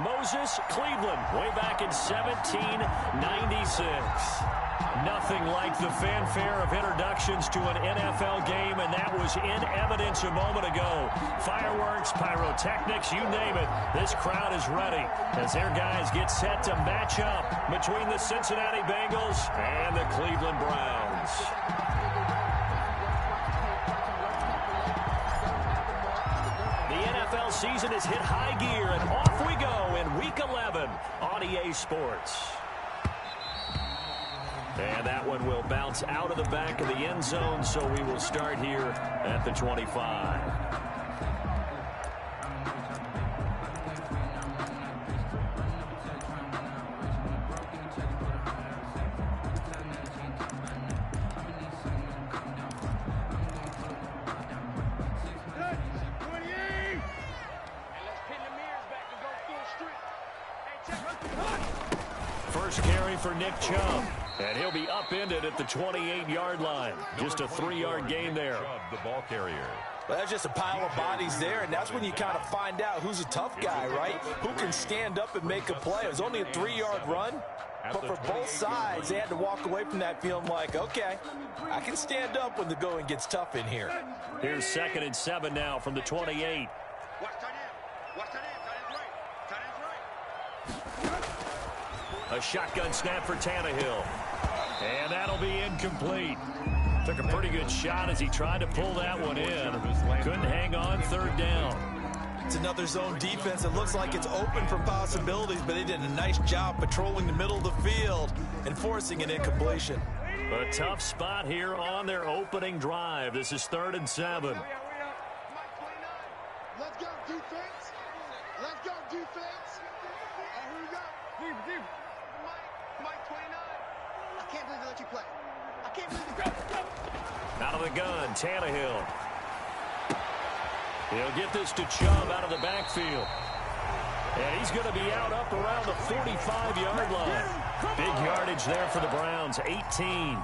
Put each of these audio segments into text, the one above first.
Moses, Cleveland, way back in 1796. Nothing like the fanfare of introductions to an NFL game, and that was in evidence a moment ago. Fireworks, pyrotechnics, you name it. This crowd is ready as their guys get set to match up between the Cincinnati Bengals and the Cleveland Browns. The NFL season has hit high gear, and off we go in Week 11 on EA Sports. And that one will bounce out of the back of the end zone, so we will start here at the 25. First carry for Nick Chubb. And he'll be upended at the 28-yard line. Just a 3-yard gain there. The ball carrier. Well, that's just a pile of bodies there, and that's when you kind of find out who's a tough guy, right? Who can stand up and make a play. It was only a 3-yard run, but for both sides, they had to walk away from that feeling like, okay, I can stand up when the going gets tough in here. Here's 2nd and 7 now from the 28. A shotgun snap for Tannehill. And that'll be incomplete. Took a pretty good shot as he tried to pull that one in. Couldn't hang on, 3rd down. It's another zone defense. It looks like it's open for possibilities, but they did a nice job patrolling the middle of the field and forcing an incompletion. A tough spot here on their opening drive. This is 3rd and 7. Let's go, defense. Let's go, defense. And here we go. Deep. Mike 29. I can't believe they let you play. I can't believe you go. Out of the gun, Tannehill. He'll get this to Chubb out of the backfield. And he's going to be out up around the 45-yard line. Big yardage there for the Browns, 18.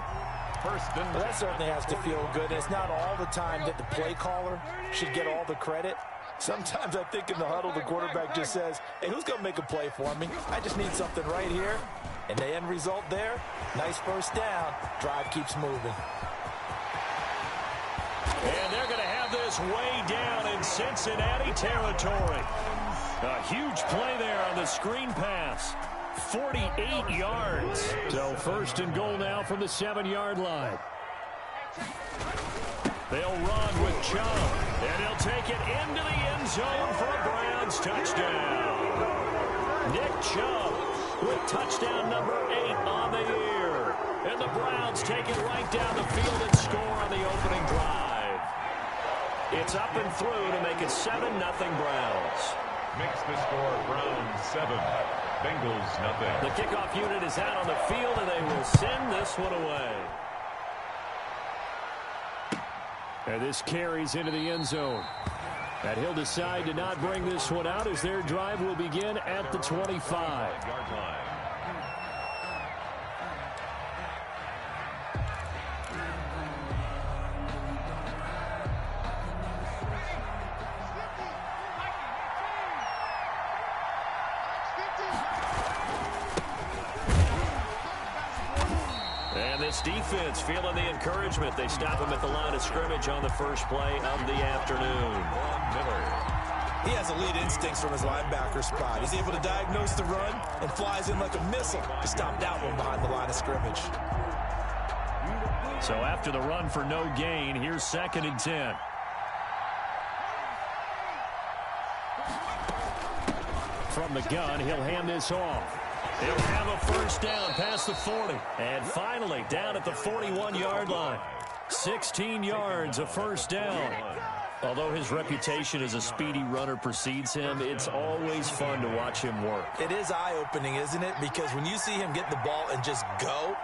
Well, that certainly has to feel good. It's not all the time that the play caller should get all the credit. Sometimes I think in the huddle, the quarterback just says, hey, who's going to make a play for me? I just need something right here. And the end result there, nice first down. Drive keeps moving. And they're going to have this way down in Cincinnati territory. A huge play there on the screen pass. 48 yards. So 1st and goal now from the 7-yard line. They'll run with Chubb, and he'll take it into the end zone for a Browns touchdown. Nick Chubb with touchdown number 8 on the year. And the Browns take it right down the field and score on the opening drive. It's up and through to make it 7-0 Browns. Makes the score Browns 7, Bengals nothing. The kickoff unit is out on the field, and they will send this one away. And this carries into the end zone. And he'll decide to not bring this one out as their drive will begin at the 25-yard line. This defense feeling the encouragement. They stop him at the line of scrimmage on the first play of the afternoon. He has elite instincts from his linebacker spot. He's able to diagnose the run and flies in like a missile to stop that one behind the line of scrimmage. So after the run for no gain, here's 2nd and 10. From the gun, he'll hand this off. He'll have a first down past the 40. And finally, down at the 41-yard line. 16 yards, a first down. Although his reputation as a speedy runner precedes him, it's always fun to watch him work. It is eye-opening, isn't it? Because when you see him get the ball and just go,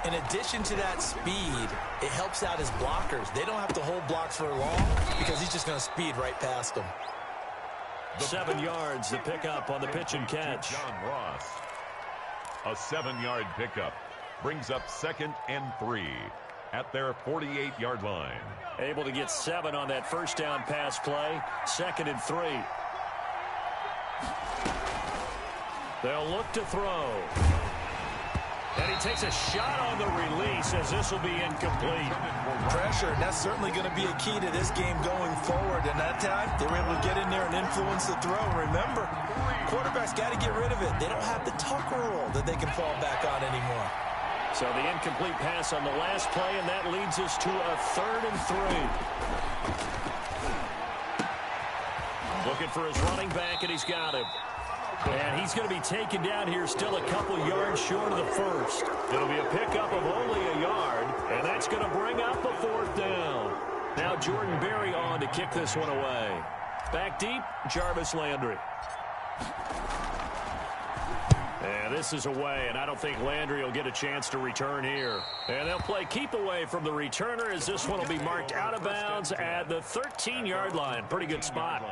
in addition to that speed, it helps out his blockers. They don't have to hold blocks for long because he's just going to speed right past them. 7 yards, the pickup on the pitch and catch. John Ross. A 7-yard pickup brings up 2nd and 3 at their 48-yard line. Able to get 7 on that first down pass play. 2nd and 3. They'll look to throw. And he takes a shot on the release as this will be incomplete. Pressure, and that's certainly going to be a key to this game going forward. And that time, they were able to get in there and influence the throw. Remember, quarterbacks got to get rid of it. They don't have the Tucker rule that they can fall back on anymore. So the incomplete pass on the last play, and that leads us to a 3rd and 3. Looking for his running back, and he's got him. And he's going to be taken down here still a couple yards short of the first. It'll be a pickup of only a yard, and that's going to bring up a 4th down. Now Jordan Berry on to kick this one away. Back deep, Jarvis Landry. And this is away, and I don't think Landry will get a chance to return here. And they'll play keep away from the returner as this one will be marked out of bounds at the 13-yard line. Pretty good spot.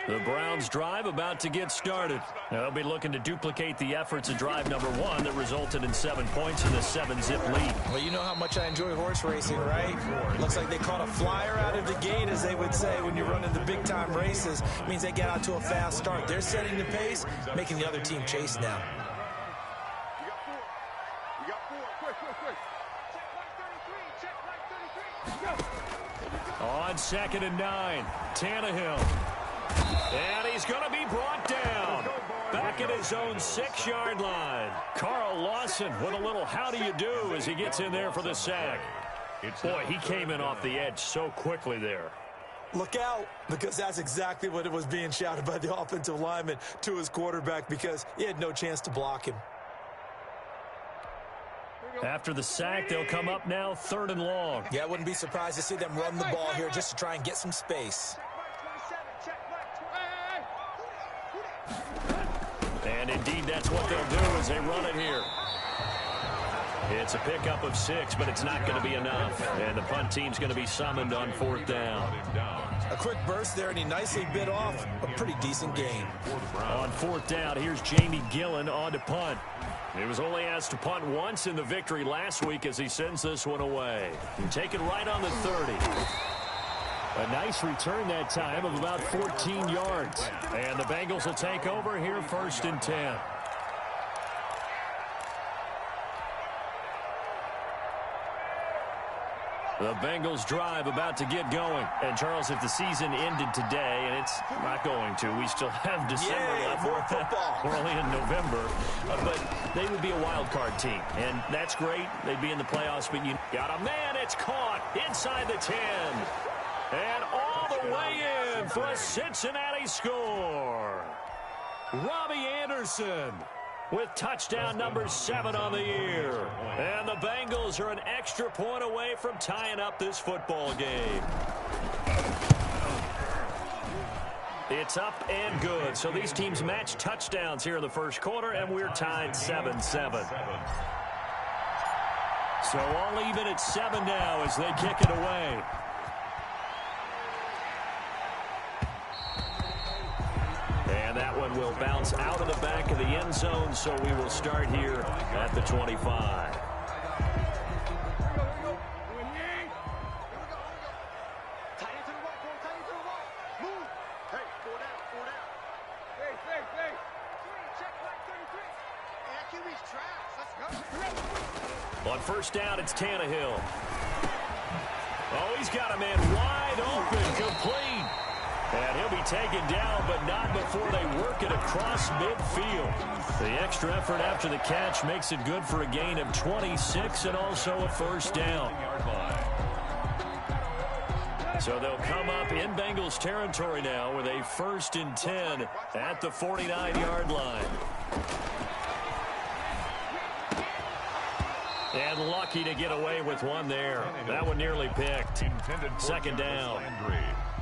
The Browns drive about to get started. Now, they'll be looking to duplicate the efforts of drive number 1 that resulted in 7 points in the 7-zip lead. Well, you know how much I enjoy horse racing, right? Looks like they caught a flyer out of the gate, as they would say, when you're running the big-time races. It means they get out to a fast start. They're setting the pace, making the other team chase now. You got 4. Quick. Check right 33. On 2nd and 9, Tannehill. And he's going to be brought down. Back at his own 6-yard line. Carl Lawson with a little how do you do as he gets in there for the sack. Boy, he came in off the edge so quickly there. Look out, because that's exactly what it was being shouted by the offensive lineman to his quarterback, because he had no chance to block him. After the sack, they'll come up now 3rd and long. Yeah, I wouldn't be surprised to see them run the ball here just to try and get some space. And indeed, that's what they'll do as they run it here. It's a pickup of 6, but it's not going to be enough. And the punt team's going to be summoned on 4th down. A quick burst there, and he nicely bit off a pretty decent gain. On 4th down, here's Jamie Gillen on to punt. He was only asked to punt once in the victory last week as he sends this one away. And take it right on the 30. A nice return that time of about 14 yards. And the Bengals will take over here 1st and 10. The Bengals drive about to get going. And, Charles, if the season ended today, and it's not going to, we still have December left. More football. We're only in November. But they would be a wild card team. And that's great. They'd be in the playoffs. But you got a man. It's caught inside the 10. And all the way in for a Cincinnati score. Robbie Anderson with touchdown number 7 on the year. And the Bengals are an extra point away from tying up this football game. It's up and good. So these teams match touchdowns here in the first quarter, and we're tied 7-7. So all even at 7 now as they kick it away. And that one will bounce out of the back of the end zone, so we will start here at the 25. On 1st down, it's Tannehill. Oh, he's got a man wide open, complete. And he'll be taken down, but not before they work it across midfield. The extra effort after the catch makes it good for a gain of 26 and also a 1st down. So they'll come up in Bengals territory now with a 1st and 10 at the 49-yard line. And lucky to get away with one there. That one nearly picked. 2nd down.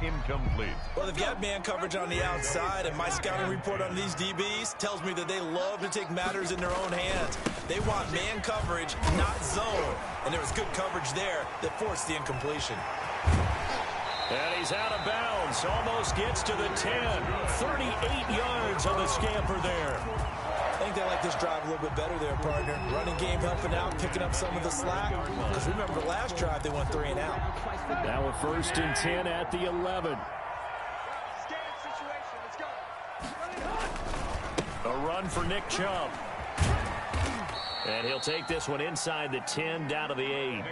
Incomplete. Well, they've got man coverage on the outside, and my scouting report on these DBs tells me that they love to take matters in their own hands. They want man coverage, not zone. And there was good coverage there that forced the incompletion. And he's out of bounds. Almost gets to the 10. 38 yards on the scamper there. I think they like this drive a little bit better there, partner. Running game helping out, picking up some of the slack. Because remember, last drive they went 3 and out. Now a 1st and 10 at the 11. A run for Nick Chubb. And he'll take this one inside the 10, down to the 8.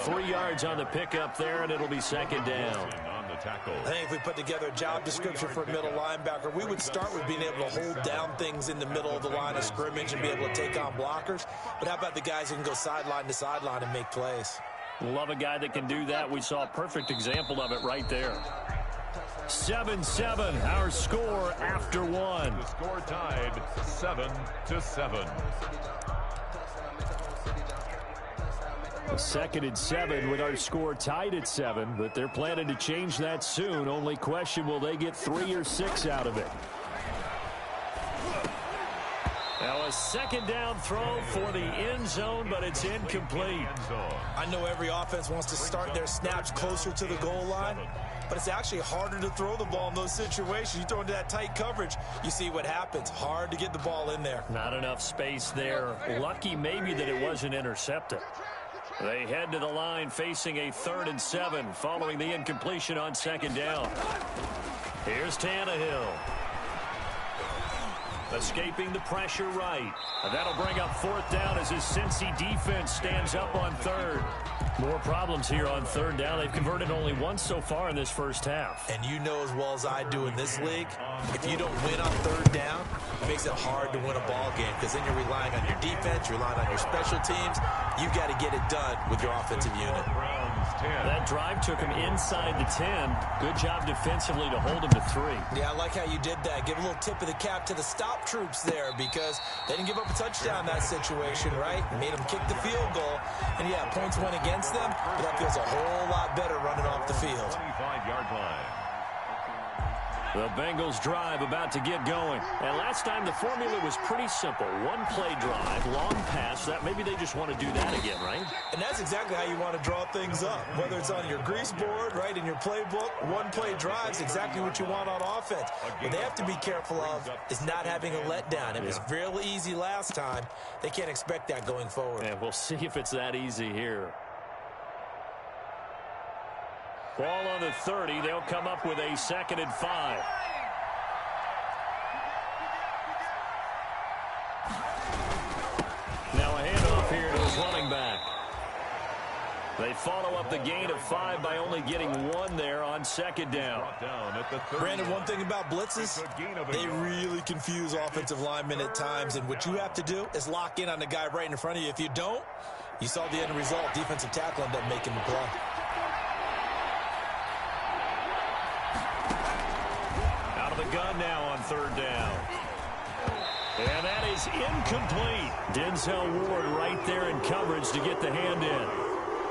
3 yards on the pickup there, and it'll be second down. I think if we put together a job description for a middle linebacker, we would start with being able to hold down things in the middle of the line of scrimmage and be able to take on blockers. But how about the guys who can go sideline to sideline and make plays? Love a guy that can do that. We saw a perfect example of it right there. 7-7, our score after one. The score tied 7-7. Second and 7 with our score tied at 7, but they're planning to change that soon. Only question, will they get 3 or 6 out of it? Now a second down throw for the end zone, but it's incomplete. I know every offense wants to start their snaps closer to the goal line, but it's actually harder to throw the ball in those situations. You throw into that tight coverage, you see what happens. Hard to get the ball in there. Not enough space there. Lucky maybe that it wasn't intercepted. They head to the line facing a 3rd and 7 following the incompletion on second down. Here's Tannehill. Escaping the pressure right. And that'll bring up 4th down as his Cincy defense stands up on 3rd. More problems here on 3rd down. They've converted only once so far in this first half. And you know as well as I do in this league, if you don't win on 3rd down, it makes it hard to win a ball game because then you're relying on your defense, you're relying on your special teams. You got to get it done with your offensive unit. That drive took him inside the 10. Good job defensively to hold him to 3. Yeah, I like how you did that. Give a little tip of the cap to the stop troops there because they didn't give up a touchdown in that situation, right? Made them kick the field goal. And, yeah, points went against them, but that feels a whole lot better running off the field. 25-yard line. The Bengals drive about to get going. And last time the formula was pretty simple. One play drive, long pass. That maybe they just want to do that again, right? And that's exactly how you want to draw things up. Whether it's on your grease board, right, in your playbook, one play drive's exactly what you want on offense. What they have to be careful of is not having a letdown. It was real easy last time. They can't expect that going forward. And we'll see if it's that easy here. Ball on the 30. They'll come up with a 2nd and 5. Now a handoff here to his running back. They follow up the gain of 5 by only getting 1 there on 2nd down. Brandon, one thing about blitzes, they really confuse offensive linemen at times, and what you have to do is lock in on the guy right in front of you. If you don't, you saw the end result. Defensive tackle ended up making the play. The gun now on 3rd down. And that is incomplete. Denzel Ward right there in coverage to get the hand in.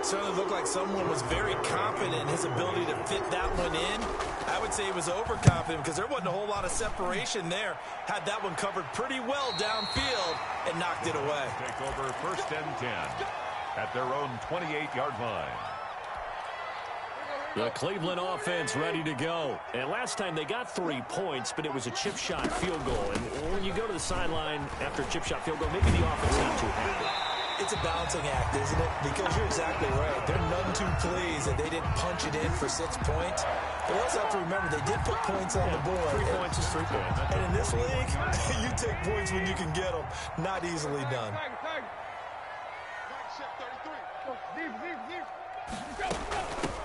Certainly looked like someone was very confident in his ability to fit that one in. I would say he was overconfident because there wasn't a whole lot of separation there. Had that one covered pretty well downfield and knocked it away. Take over 1st and 10 at their own 28-yard line. The Cleveland offense ready to go. And last time they got 3 points, but it was a chip shot field goal. And when you go to the sideline after a chip shot field goal, maybe the offense not too happy. It's a balancing act, isn't it? Because you're exactly right. They're none too pleased that they didn't punch it in for 6 points. But you also have to remember they did put points on the board. 3 points is 3 points. And in this league, you take points when you can get them. Not easily done.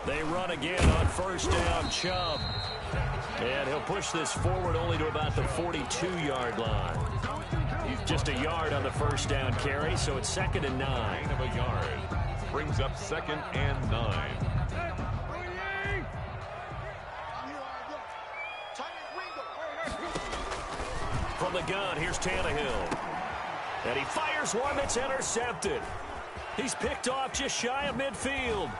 They run again on 1st down, Chubb. And he'll push this forward only to about the 42-yard line. He's just a yard on the 1st down carry, so it's 2nd and 9. 9 of a yard. Brings up 2nd and 9. From the gun, here's Tannehill. And he fires one that's intercepted. He's picked off just shy of midfield.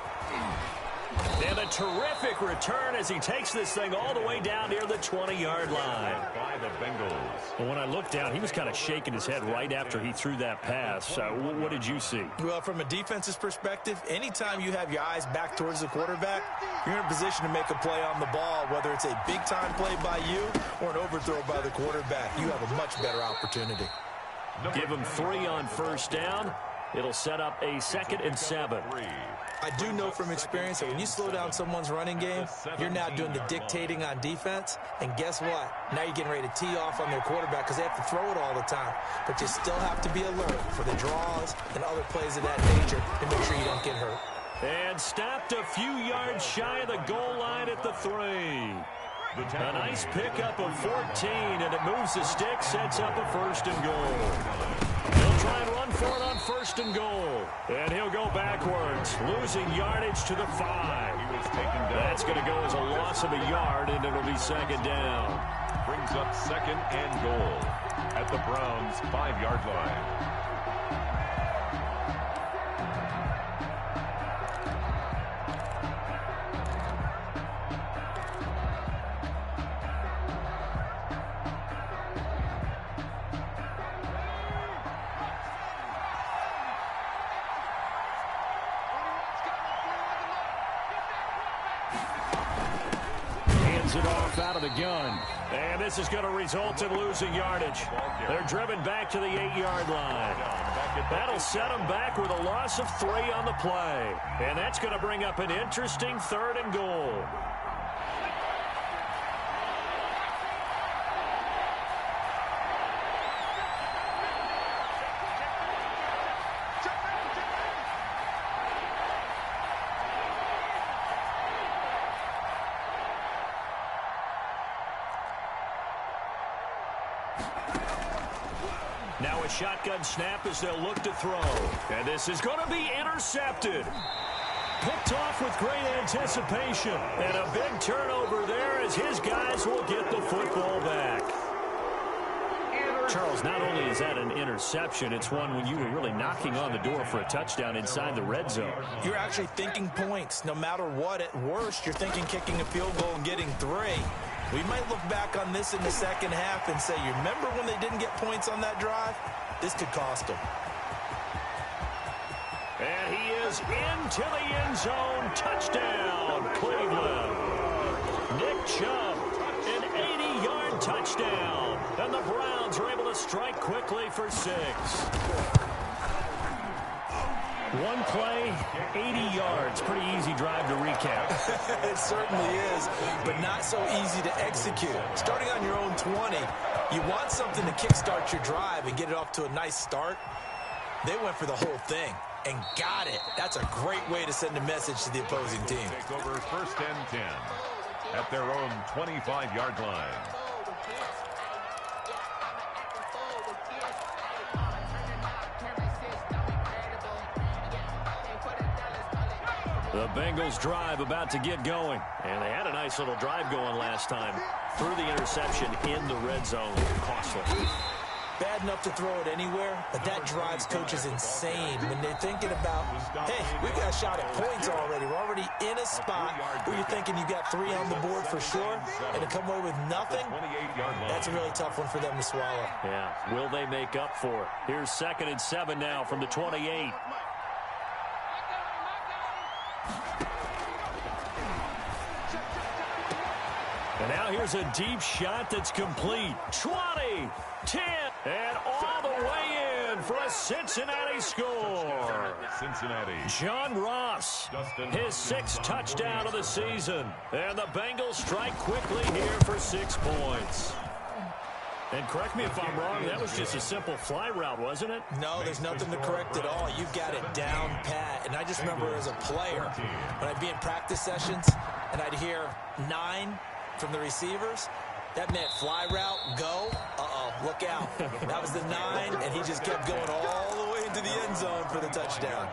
And a terrific return as he takes this thing all the way down near the 20-yard line. By the Bengals. Well, when I looked down, he was kind of shaking his head right after he threw that pass. What did you see? Well, from a defense's perspective, anytime you have your eyes back towards the quarterback, you're in a position to make a play on the ball, whether it's a big-time play by you or an overthrow by the quarterback. You have a much better opportunity. Give him 3 on 1st down. It'll set up a 2nd and 7. I do know from experience that when you slow down someone's running game, you're now doing the dictating on defense. And guess what? Now you're getting ready to tee off on their quarterback because they have to throw it all the time. But you still have to be alert for the draws and other plays of that nature to make sure you don't get hurt. And stopped a few yards shy of the goal line at the 3. A nice pickup of 14, and it moves the stick, sets up a 1st and goal. He'll try and run for it on 1st and goal. And he'll go backwards, losing yardage to the 5. That's going to go as a loss of a yard, and it'll be 2nd down. Brings up 2nd and goal at the Browns' 5-yard line. It off out of the gun. And this is going to result in losing yardage. They're driven back to the 8-yard line. That'll set them back with a loss of 3 on the play. And that's going to bring up an interesting 3rd and goal. Now a shotgun snap as they'll look to throw. And this is going to be intercepted. Picked off with great anticipation. And a big turnover there as his guys will get the football back. Charles, not only is that an interception, it's one when you were really knocking on the door for a touchdown inside the red zone. You're actually thinking points. No matter what, at worst, you're thinking kicking a field goal and getting 3. We might look back on this in the second half and say, you remember when they didn't get points on that drive? This could cost them. And he is into the end zone. Touchdown, Cleveland. Nick Chubb, an 80-yard touchdown. And the Browns are able to strike quickly for 6. One play, 80 yards. Pretty easy drive to recap. It certainly is, but not so easy to execute. Starting on your own 20, you want something to kickstart your drive and get it off to a nice start. They went for the whole thing and got it. That's a great way to send a message to the opposing team. Take over 1st and 10 at their own 25-yard line. The Bengals drive about to get going. And they had a nice little drive going last time. Threw the interception in the red zone. Costly. Bad enough to throw it anywhere, but that drives coaches insane when they're thinking about, hey, we got a shot at points already. We're already in a spot where you're thinking you got 3 on the board for sure, and to come away with nothing, that's a really tough one for them to swallow. Yeah, will they make up for it? Here's 2nd and 7 now from the 28. And now here's a deep shot that's complete. 20, 10, and all the way in for a Cincinnati score. Cincinnati. John Ross, his 6th touchdown of the season. And the Bengals strike quickly here for 6 points. And correct me if I'm wrong, that was just a simple fly route, wasn't it? No, there's nothing to correct at all. You've got it down pat. And I just remember as a player, when I'd be in practice sessions and I'd hear 9 from the receivers, that meant fly route, go, look out. That was the 9, and he just kept going all the way into the end zone for the touchdown.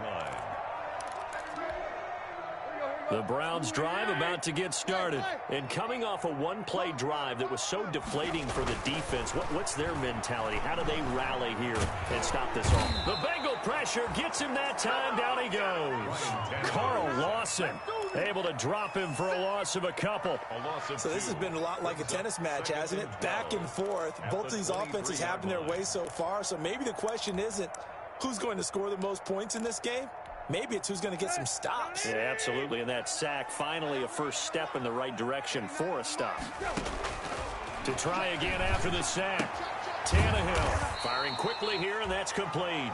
The Browns drive about to get started. And coming off a one-play drive that was so deflating for the defense, what's their mentality? How do they rally here and stop this off? The Bengal pressure gets him that time. Down he goes. Carl Lawson able to drop him for a loss of a couple. So this has been a lot like a tennis match, hasn't it? Back and forth. Both of these offenses having their way so far. So maybe the question isn't who's going to score the most points in this game. Maybe it's who's going to get some stops. Yeah, absolutely. And that sack, finally a first step in the right direction for a stop. To try again after the sack. Tannehill firing quickly here, and that's complete.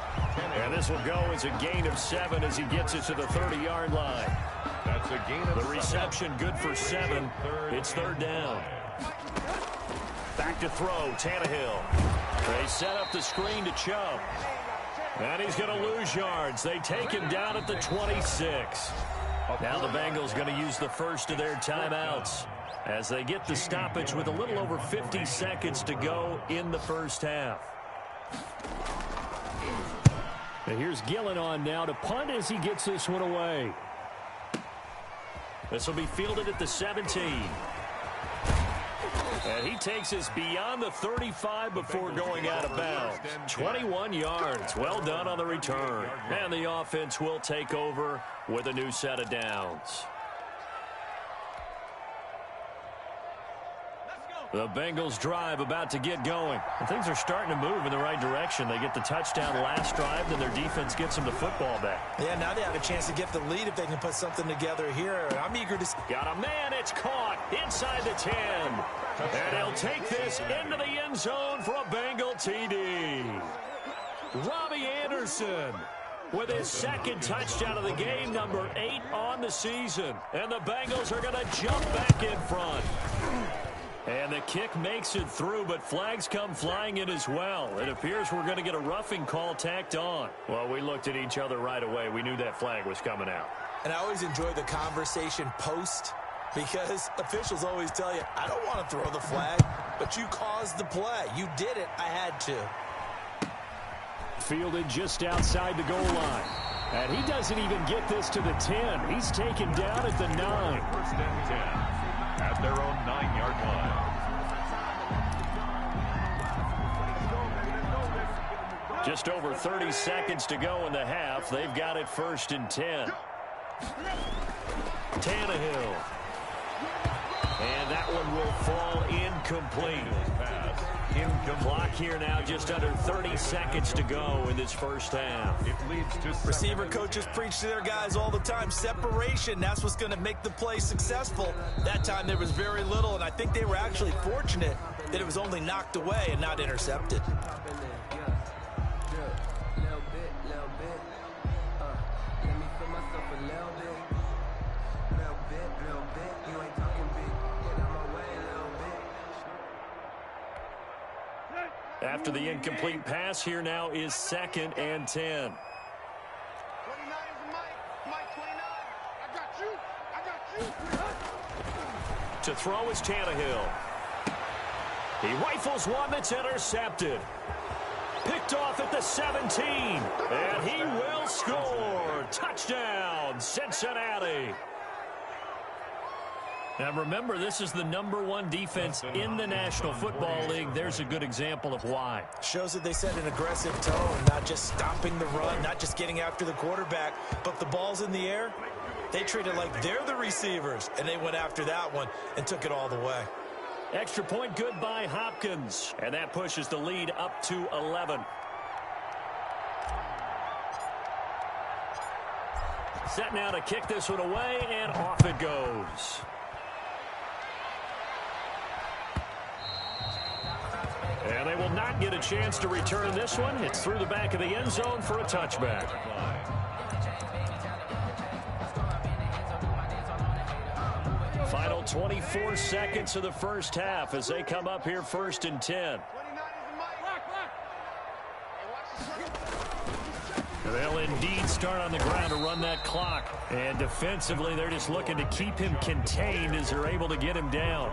And this will go as a gain of 7 as he gets it to the 30-yard line. That's a gain of 7. The reception good for 7. It's third down. Back to throw, Tannehill. They set up the screen to Chubb. And he's going to lose yards. They take him down at the 26. Now the Bengals going to use the first of their timeouts as they get the stoppage with a little over 50 seconds to go in the first half. And here's Gillen on now to punt as he gets this one away. This will be fielded at the 17. And he takes us beyond the 35 before going out of bounds. 21 yards. Well done on the return. And the offense will take over with a new set of downs. The Bengals drive about to get going. And things are starting to move in the right direction. They get the touchdown last drive, then their defense gets them the football back. Yeah, now they have a chance to get the lead if they can put something together here. I'm eager to see. Got a man. It's caught inside the 10. And he'll take this into the end zone for a Bengal TD. Robbie Anderson with his second touchdown of the game, number 8 on the season. And the Bengals are going to jump back in front. And the kick makes it through, but flags come flying in as well. It appears we're going to get a roughing call tacked on. Well, we looked at each other right away. We knew that flag was coming out. And I always enjoy the conversation post, because officials always tell you, I don't want to throw the flag, but you caused the play. You did it. I had to. Fielded just outside the goal line. And he doesn't even get this to the 10. He's taken down at the 9. First and 10 at their own 9-yard line. Just over 30 seconds to go in the half. They've got it first and 10. Tannehill. And that one will fall incomplete. Clock here now, just under 30 seconds to go in this first half. It leads to receiver coaches preach to their guys all the time. Separation, that's what's going to make the play successful. That time there was very little, and I think they were actually fortunate that it was only knocked away and not intercepted. After the incomplete pass, here now is second and 10. 29 is Mike 29. I got you. To throw is Tannehill. He rifles one that's intercepted. Picked off at the 17. And he will score. Touchdown, Cincinnati. Now remember, this is the #1 defense in the National Football League. There's a good example of why. Shows that they set an aggressive tone, not just stopping the run, not just getting after the quarterback, but the ball's in the air. They treat it like they're the receivers, and they went after that one and took it all the way. Extra point good by Hopkins, and that pushes the lead up to 11. Set now to kick this one away, and off it goes. And they will not get a chance to return this one. It's through the back of the end zone for a touchback. Final 24 seconds of the first half as they come up here first and 10. They'll indeed start on the ground to run that clock. And defensively, they're just looking to keep him contained as they're able to get him down.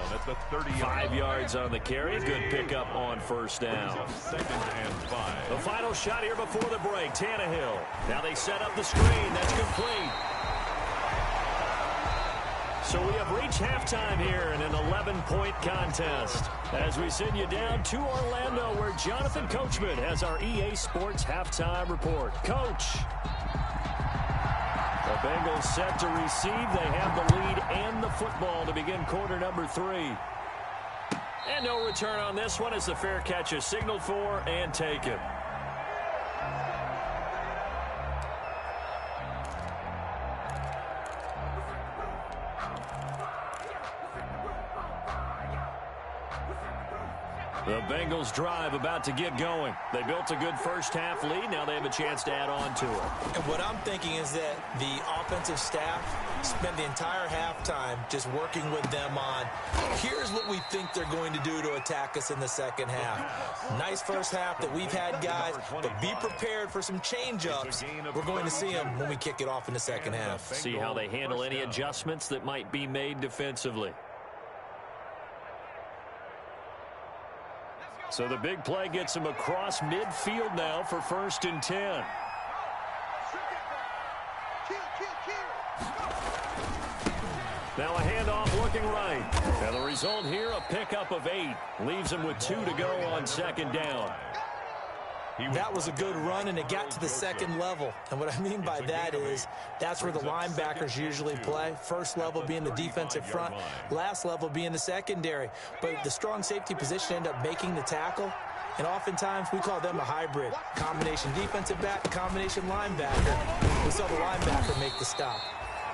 That's a 5 yards on the carry. Good pickup on first down. Second and 5. The final shot here before the break. Tannehill. Now they set up the screen. That's complete. So we have reached halftime here in an 11-point contest as we send you down to Orlando where Jonathan Coachman has our EA Sports halftime report. Coach. The Bengals set to receive. They have the lead and the football to begin quarter number 3. And no return on this one as the fair catch is signaled for and taken. The Bengals drive about to get going. They built a good first-half lead. Now they have a chance to add on to it. And what I'm thinking is that the offensive staff spent the entire halftime just working with them on, here's what we think they're going to do to attack us in the second half. Nice first half that we've had, guys, but be prepared for some change-ups. We're going to see them when we kick it off in the second half. See how they handle any adjustments that might be made defensively. So the big play gets him across midfield now for 1st and 10. Now a handoff looking right. And the result here, a pickup of 8. Leaves him with 2 to go on 2nd down. That was a good run, and it got to the second level. And what I mean by that is that's where the linebackers usually play. First level being the defensive front, last level being the secondary. But the strong safety position ended up making the tackle, and oftentimes we call them a hybrid. Combination defensive back, combination linebacker. We saw the linebacker make the stop.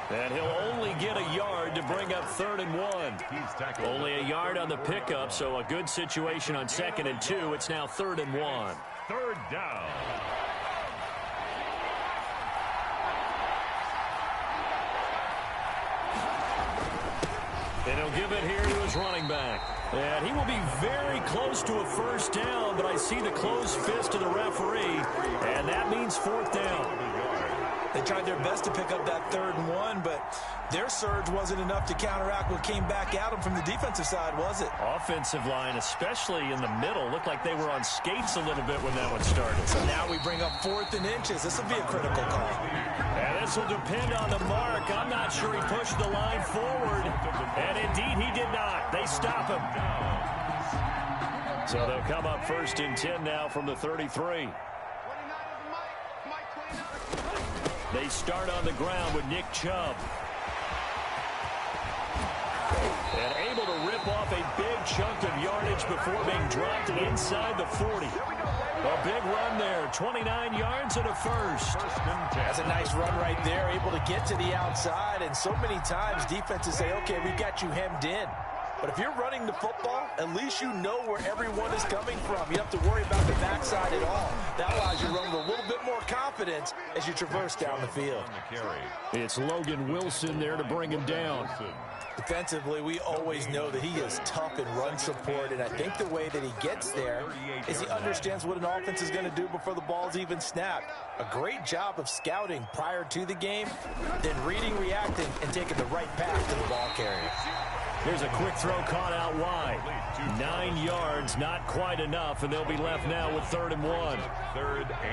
And he'll only get a yard to bring up 3rd and 1. Only a yard on the pickup, so a good situation on 2nd and 2. It's now 3rd and 1. 3rd down. And he'll give it here to his running back. And he will be very close to a 1st down, but I see the closed fist of the referee, and that means 4th down. They tried their best to pick up that 3rd and 1, but their surge wasn't enough to counteract what came back at them from the defensive side, was it? Offensive line, especially in the middle, looked like they were on skates a little bit when that one started. So now we bring up 4th and inches. This will be a critical call. And this will depend on the mark. I'm not sure he pushed the line forward. And indeed, he did not. They stop him. So they'll come up 1st and 10 now from the 33. They start on the ground with Nick Chubb. And able to rip off a big chunk of yardage before being dropped inside the 40. A big run there, 29 yards and a 1st. That's a nice run right there, able to get to the outside. And so many times defenses say, okay, we've got you hemmed in. But if you're running the football, at least you know where everyone is coming from. You don't have to worry about the backside at all. That allows you to run with a little bit more confidence as you traverse down the field. It's Logan Wilson there to bring him down. Defensively, we always know that he is tough in run support, and I think the way that he gets there is he understands what an offense is going to do before the ball's even snapped. A great job of scouting prior to the game, then reading, reacting, and taking the right path to the ball carrier. Here's a quick throw caught out wide. 9 yards, not quite enough, and they'll be left now with 3rd and 1.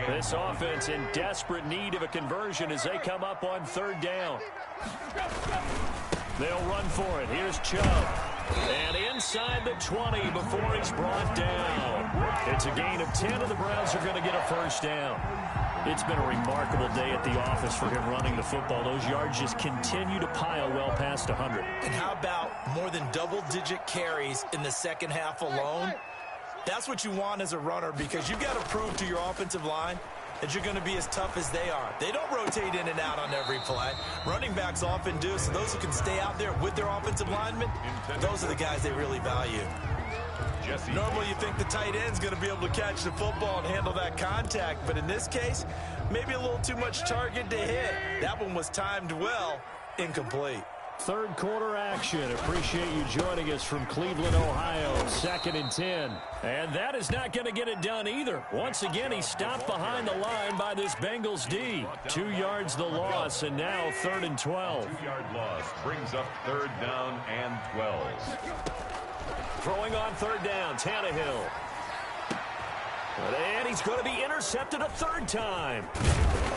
This offense in desperate need of a conversion as they come up on 3rd down. They'll run for it. Here's Chubb. And inside the 20 before he's brought down. It's a gain of 10, and the Browns are going to get a 1st down. It's been a remarkable day at the office for him running the football. Those yards just continue to pile well past 100. And how about more than double-digit carries in the second half alone? That's what you want as a runner, because you've got to prove to your offensive line that you're going to be as tough as they are. They don't rotate in and out on every play. Running backs often do, so those who can stay out there with their offensive linemen, those are the guys they really value. Normally you think the tight end's going to be able to catch the football and handle that contact, but in this case, maybe a little too much target to hit. That one was timed well, incomplete. 3rd quarter action. Appreciate you joining us from Cleveland, Ohio. 2nd and 10. And that is not going to get it done either. Once again, he stopped behind the line by this Bengals D. 2 yards the loss, and now 3rd and 12. 2-yard loss brings up 3rd down and 12. Throwing on 3rd down, Tannehill. And he's going to be intercepted a 3rd time.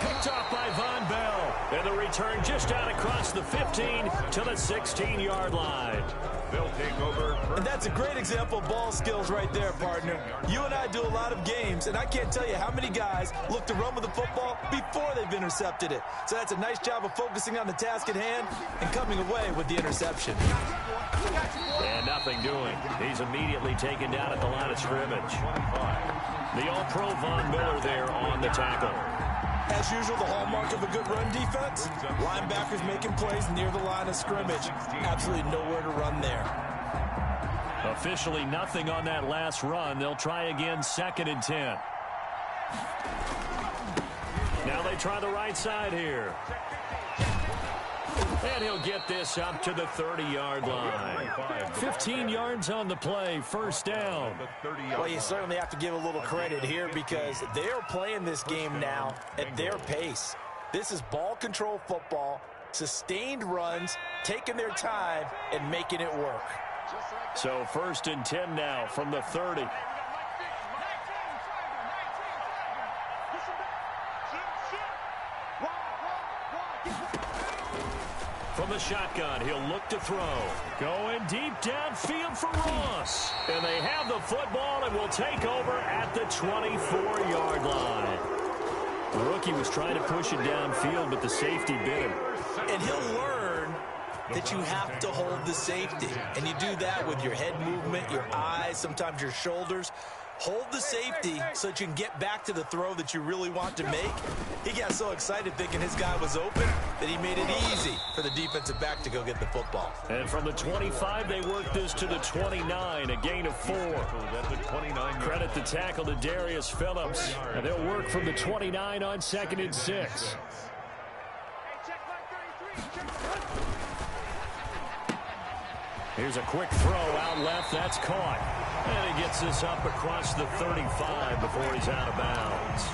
Picked off by Von Bell. And the return just out across the 15 to the 16-yard line. They'll take over. And that's a great example of ball skills right there, partner. You and I do a lot of games, and I can't tell you how many guys look to run with the football before they've intercepted it. So that's a nice job of focusing on the task at hand and coming away with the interception. And nothing doing. He's immediately taken down at the line of scrimmage. The All-Pro Von Miller there on the tackle. As usual, the hallmark of a good run defense, linebackers making plays near the line of scrimmage. Absolutely nowhere to run there. Officially nothing on that last run. They'll try again, 2nd and 10. Now they try the right side here. And he'll get this up to the 30-yard line. 15 yards on the play, 1st down. Well, you certainly have to give a little credit here because they are playing this game now at their pace. This is ball control football, sustained runs, taking their time, and making it work. So 1st and 10 now from the 30. From the shotgun, he'll look to throw. Going deep downfield for Ross. And they have the football and will take over at the 24-yard line. The rookie was trying to push it downfield, but the safety bit him. And he'll learn that you have to hold the safety. And you do that with your head movement, your eyes, sometimes your shoulders. Hold the safety so that you can get back to the throw that you really want to make. He got so excited thinking his guy was open that he made it easy for the defensive back to go get the football. And from the 25, they work this to the 29, a gain of 4. Credit the tackle to Darius Phillips. And they'll work from the 29 on 2nd and 6. Here's a quick throw out left. That's caught. And he gets this up across the 35 before he's out of bounds.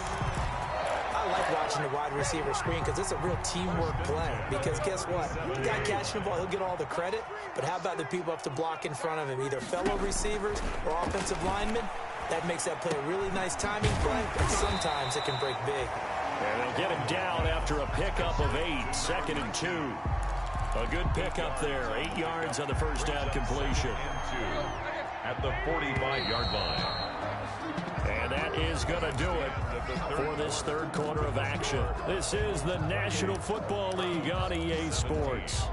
I like watching the wide receiver screen because it's a real teamwork play. Because guess what? The guy catching the ball, he'll get all the credit. But how about the people up to block in front of him? Either fellow receivers or offensive linemen. That makes that play a really nice timing play. And sometimes it can break big. And they'll get him down after a pickup of 8. 2nd and 2. A good pickup there. 8 yards on the first down completion. At the 45-yard line. And that is going to do it for this 3rd quarter of action. This is the National Football League on EA Sports.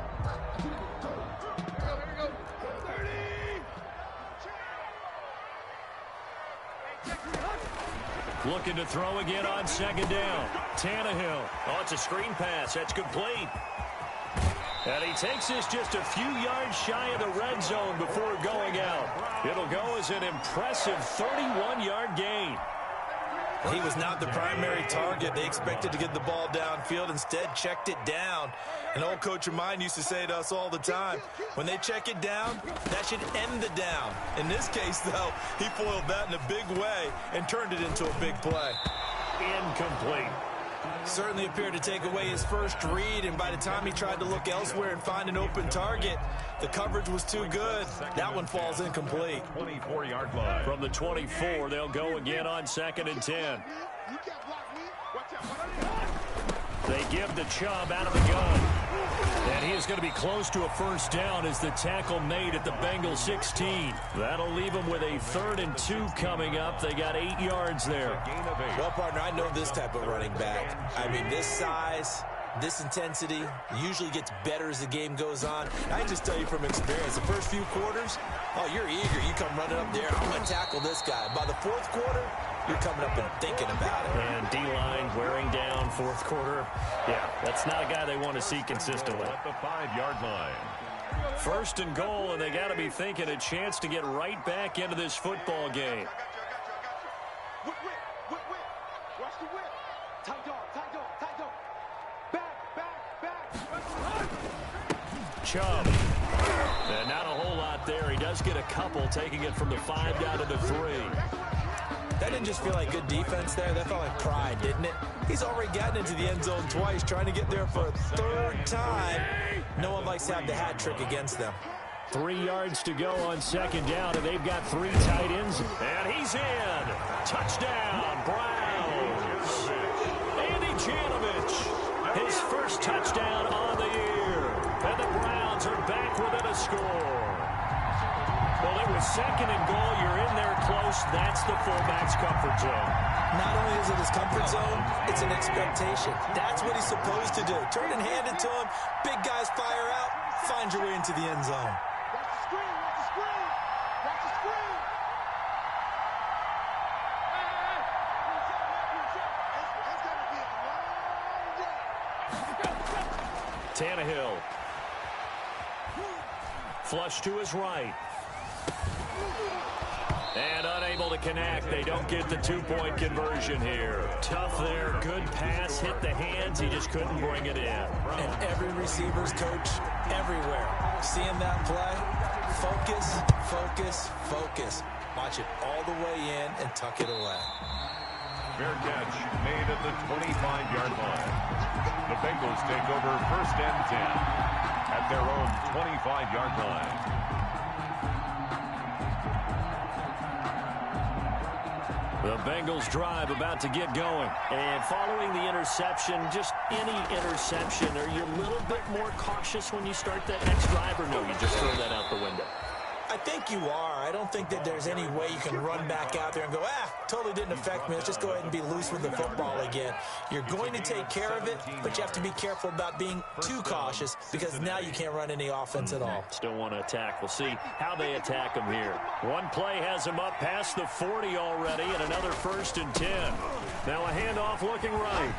Looking to throw again on 2nd down. Tannehill. Oh, it's a screen pass. That's complete. And he takes this just a few yards shy of the red zone before going out. It'll go as an impressive 31-yard gain. He was not the primary target. They expected to get the ball downfield. Instead, checked it down. An old coach of mine used to say to us all the time, when they check it down, that should end the down. In this case, though, he foiled that in a big way and turned it into a big play. Incomplete. Certainly appeared to take away his first read, and by the time he tried to look elsewhere and find an open target, the coverage was too good. That one falls incomplete. 24-yard line. From the 24, they'll go again on 2nd and 10. They give the Chubb out of the gun. And he is going to be close to a first down as the tackle made at the Bengals 16. That'll leave him with a 3rd and 2 coming up. They got 8 yards there. Well, partner, I know this type of running back. I mean, this size, this intensity usually gets better as the game goes on. I can just tell you from experience, the first few quarters, oh, you're eager. You come running up there, I'm going to tackle this guy. By the 4th quarter, you're coming up and thinking about it. And D-line wearing down 4th quarter. Yeah, that's not a guy they want to see consistently. At the 5-yard line. 1st and goal, and they got to be thinking a chance to get right back into this football game. Watch the whip. Tight dog. Back. Chubb. And not a whole lot there. He does get a couple, taking it from the 5 down to the 3. That didn't just feel like good defense there. That felt like pride, didn't it? He's already gotten into the end zone twice, trying to get there for a 3rd time. No one likes to have the hat trick against them. 3 yards to go on 2nd down, and they've got 3 tight ends. And he's in. Touchdown, Browns. Andy Janovich, his first touchdown on the year. And the Browns are back within a score. Well, it was 2nd and goal. You're in there close. That's the fullback's comfort zone. Not only is it his comfort zone, it's an expectation. That's what he's supposed to do. Turn and hand it to him. Big guys fire out. Find your way into the end zone. Watch the screen. Watch the screen. It's going to be a long day. Tannehill. Flush to his right. And unable to connect. They don't get the two-point conversion here. Tough there. Good pass. Hit the hands. He just couldn't bring it in. And every receiver's coach everywhere. Seeing that play, focus, focus, focus. Watch it all the way in and tuck it away. Fair catch made at the 25-yard line. The Bengals take over 1st and 10 at their own 25-yard line. The Bengals drive about to get going. And following the interception, just any interception, are you a little bit more cautious when you start that next drive, or no, you just throw that out the window? I think you are. I don't think that there's any way you can run back out there and go, totally didn't affect me. Let's just go ahead and be loose with the football again. You're going to take care of it, but you have to be careful about being too cautious because now you can't run any offense at all. Still want to attack. We'll see how they attack them here. One play has them up past the 40 already, and another 1st and 10. Now a handoff looking right.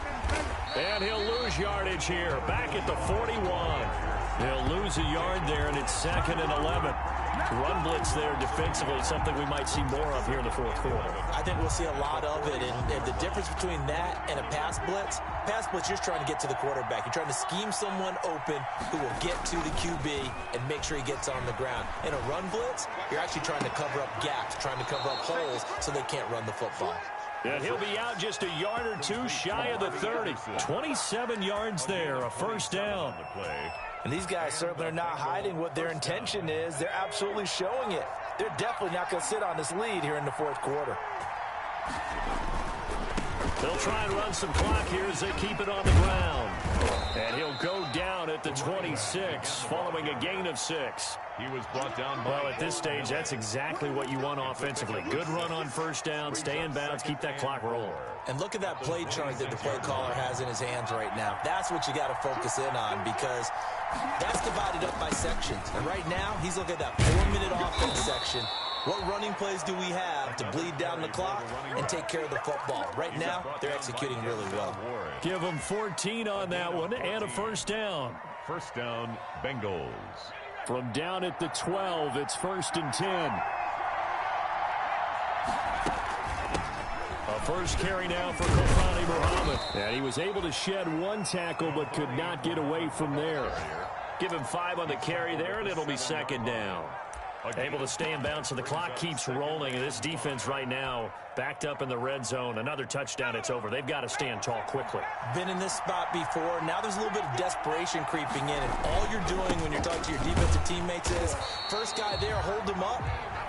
And he'll lose yardage here. Back at the 41. He'll lose a yard there, and it's 2nd and 11. Run blitz there defensively, something we might see more of here in the 4th quarter. I think we'll see a lot of it, and the difference between that and a pass blitz, you're trying to get to the quarterback. You're trying to scheme someone open who will get to the QB and make sure he gets on the ground. In a run blitz, you're actually trying to cover up gaps, trying to cover up holes so they can't run the football. And he'll be out just a yard or two shy of the 30. 27 yards there, a 1st down. And these guys certainly are not hiding what their intention is. They're absolutely showing it. They're definitely not going to sit on this lead here in the 4th quarter. They'll try and run some clock here as they keep it on the ground. And he'll go down at the 26 following a gain of 6. He was brought down. Well, at this stage, that's exactly what you want offensively. Good run on 1st down, stay in bounds, keep that clock rolling. And look at that play chart that the play caller has in his hands right now. That's what you got to focus in on because that's divided up by sections. And right now, he's looking at that 4-minute offense section. What running plays do we have to bleed down the clock and take care of the football? Right now, they're executing really well. Give them 14 on that one and a 1st down. 1st down, Bengals. From down at the 12, it's 1st and 10. A first carry now for Kofani Muhammad. And he was able to shed one tackle but could not get away from there. Give him 5 on the carry there, and it'll be 2nd down. Able to stay in bounds, so the clock keeps rolling. And this defense right now backed up in the red zone. Another touchdown, it's over. They've got to stand tall quickly. Been in this spot before. Now there's a little bit of desperation creeping in. And all you're doing when you're talking to your defensive teammates is, first guy there, hold him up.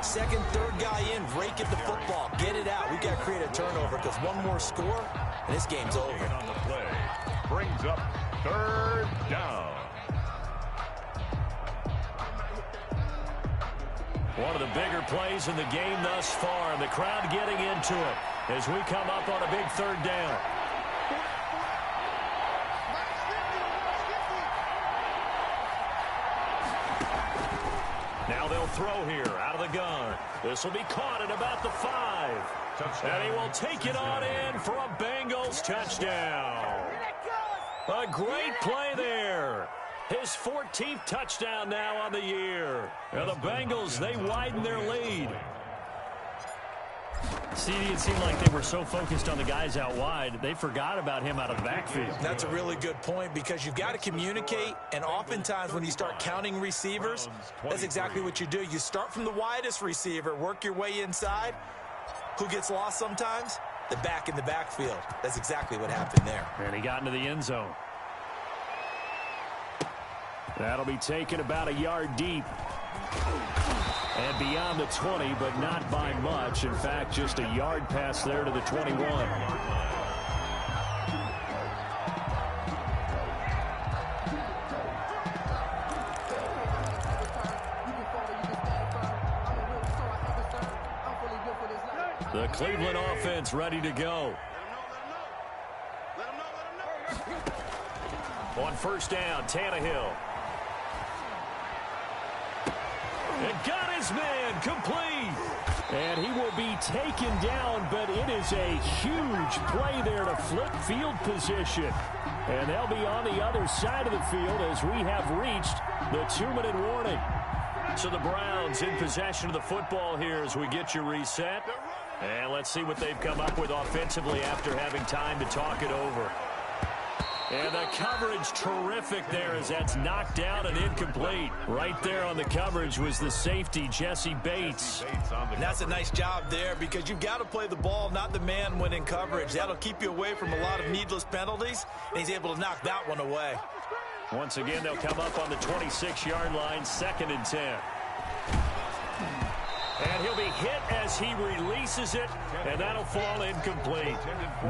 Second, third guy in, rake at the football. Get it out. We've got to create a turnover because one more score, and this game's over. On the play. Brings up 3rd down. One of the bigger plays in the game thus far, and the crowd getting into it as we come up on a big 3rd down. Now they'll throw here out of the gun. This will be caught at about the 5. Touchdown. And he will take it on in for a Bengals touchdown. A great play there. His 14th touchdown now on the year. And the Bengals, they widen their lead. See, it seemed like they were so focused on the guys out wide, they forgot about him out of the backfield. That's a really good point because you've got to communicate, and oftentimes when you start counting receivers, that's exactly what you do. You start from the widest receiver, work your way inside. Who gets lost sometimes? The back in the backfield. That's exactly what happened there. And he got into the end zone. That'll be taken about a yard deep. And beyond the 20, but not by much. In fact, just a yard pass there to the 21. The Cleveland offense ready to go. On 1st down, Tannehill. And got his man complete. And he will be taken down, but it is a huge play there to flip field position. And they'll be on the other side of the field as we have reached the 2-minute warning. So the Browns in possession of the football here as we get you reset. And let's see what they've come up with offensively after having time to talk it over. And the coverage terrific there as that's knocked down and incomplete. Right there on the coverage was the safety, Jesse Bates. And that's a nice job there because you've got to play the ball, not the man when in coverage. That'll keep you away from a lot of needless penalties, and he's able to knock that one away. Once again, they'll come up on the 26-yard line, 2nd and 10. And he'll be hit as he releases it, and that'll fall incomplete.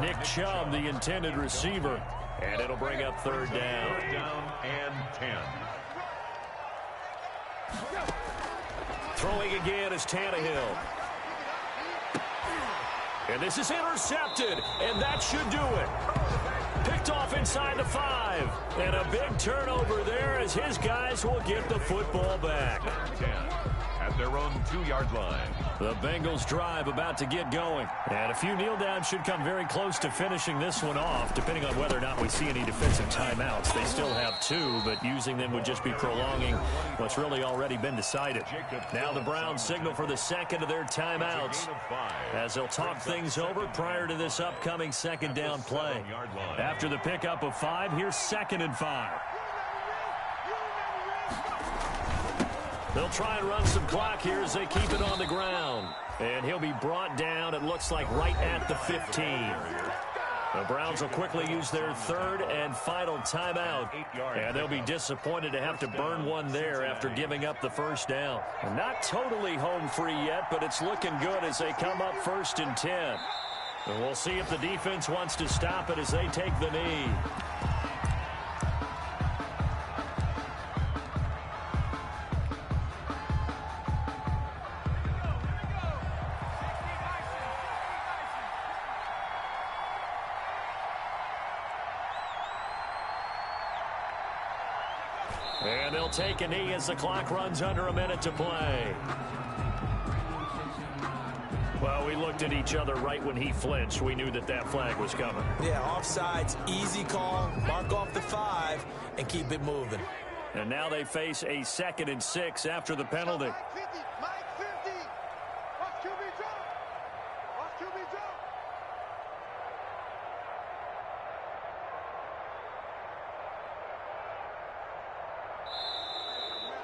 Nick Chubb, the intended receiver, and it'll bring up 3rd down. 3rd down and 10. Throwing again is Tannehill. And this is intercepted, and that should do it. Picked off inside the 5. And a big turnover there as his guys will get the football back. 10 at their own 2-yard line. The Bengals drive about to get going. And a few kneel downs should come very close to finishing this one off, depending on whether or not we see any defensive timeouts. They still have 2, but using them would just be prolonging what's really already been decided. Now the Browns signal for the 2nd of their timeouts as they'll talk things over prior to this upcoming 2nd down play. After the pickup of 5, here's 2nd and 5. They'll try and run some clock here as they keep it on the ground. And he'll be brought down, it looks like, right at the 15. The Browns will quickly use their 3rd and final timeout. And they'll be disappointed to have to burn one there after giving up the 1st down. Not totally home free yet, but it's looking good as they come up 1st and 10. And we'll see if the defense wants to stop it as they take the knee. And they'll take a knee as the clock runs under a minute to play. Well, we looked at each other right when he flinched. We knew that that flag was coming. Yeah, offsides, easy call, mark off the 5, and keep it moving. And now they face a 2nd and 6 after the penalty. Mike 50. Watch QB jump. Watch QB jump.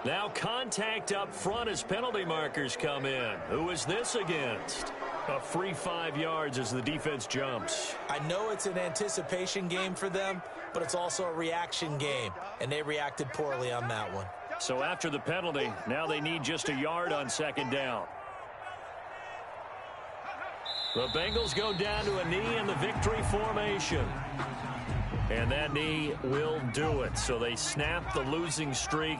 Now contact up front as penalty markers come in. Who is this against? A free 5 yards as the defense jumps. I know it's an anticipation game for them, but it's also a reaction game, and they reacted poorly on that one. So after the penalty, now they need just a yard on 2nd down. The Bengals go down to a knee in the victory formation. And that knee will do it. So they snap the losing streak.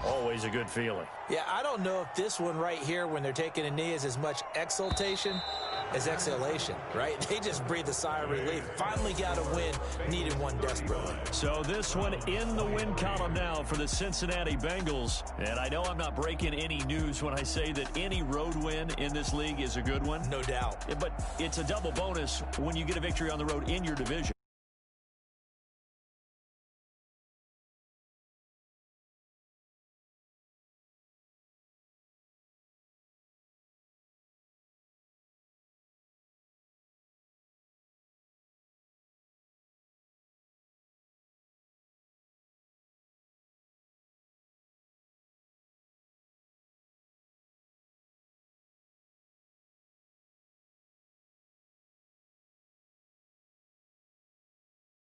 Always a good feeling. Yeah, I don't know if this one right here, when they're taking a knee, is as much exultation as exhalation, right? They just breathe a sigh of relief. Finally got a win, needed one desperately. So this one in the win column now for the Cincinnati Bengals. And I know I'm not breaking any news when I say that any road win in this league is a good one. No doubt. But it's a double bonus when you get a victory on the road in your division.